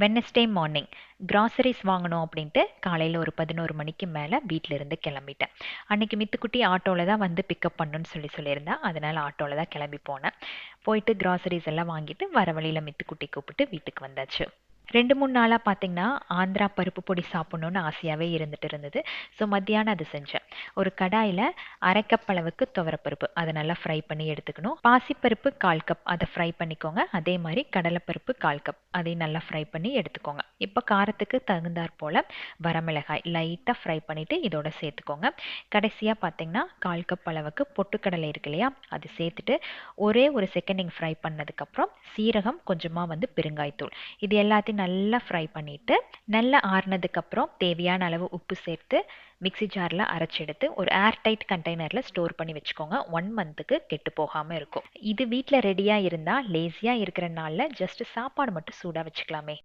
Wednesday morning groceries வாங்கணும் அப்படின்ட்டு காலையில் ஒரு 11 மணிக்கு மேலே வீட்டில இருந்து கிளம்பிட்டேன். அன்னைக்கு மித்துக்குட்டி ஆட்டோவில் தான் வந்து பிக்கப் பண்ணுன்னு சொல்லியிருந்தா, அதனால் ஆட்டோவில் தான் கிளம்பி போனேன். போயிட்டு கிராசரிஸ் எல்லாம் வாங்கிட்டு வர வழியில் மித்துக்குட்டி கூப்பிட்டு வீட்டுக்கு வந்தாச்சு. 2 3 நாளாக பார்த்தீங்கன்னா ஆந்திரா பருப்பு பொடி சாப்பிட்ணுன்னு ஆசையாகவே இருந்தது. ஸோ மத்தியானம் அது செஞ்சேன். ஒரு கடாயில் 1/2 கப் அளவுக்கு துவரப்பருப்பு அதை நல்லா ஃப்ரை பண்ணி எடுத்துக்கணும். பாசிப்பருப்பு 1/4 கப் அதை ஃப்ரை பண்ணிக்கோங்க. அதே மாதிரி கடலைப்பருப்பு 1/4 கப் அதையும் நல்லா ஃப்ரை பண்ணி எடுத்துக்கோங்க. இப்போ காரத்துக்கு தகுந்தாற் போல் வரமிளகாய் லைட்டாக ஃப்ரை பண்ணிவிட்டு இதோட சேர்த்துக்கோங்க. கடைசியாக பார்த்தீங்கன்னா 1/4 கப் அளவுக்கு பொட்டுக்கடலை இருக்கு இல்லையா, அது சேர்த்துட்டு ஒரே ஒரு செகண்ட் நீங்கள் ஃப்ரை பண்ணதுக்கப்புறம் சீரகம், கொஞ்சமாக வந்து பெருங்காயத்தூள், இது எல்லாத்தையும் நல்லா ஃப்ரை பண்ணிவிட்டு நல்லா ஆறுனதுக்கப்புறம் தேவையான அளவு உப்பு சேர்த்து மிக்ஸி ஜாரில் அரைச்செடுத்து ஒரு ஏர்டைட் கண்டெய்னரில் ஸ்டோர் பண்ணி வச்சுக்கோங்க. 1 மந்த்துக்கு கெட்டு போகாமல் இருக்கும். இது வீட்டில் ரெடியாக இருந்தால் லேசியாக இருக்கிற நாளில் ஜஸ்ட் சாப்பாடு மட்டும் சூடாக வச்சுக்கலாமே.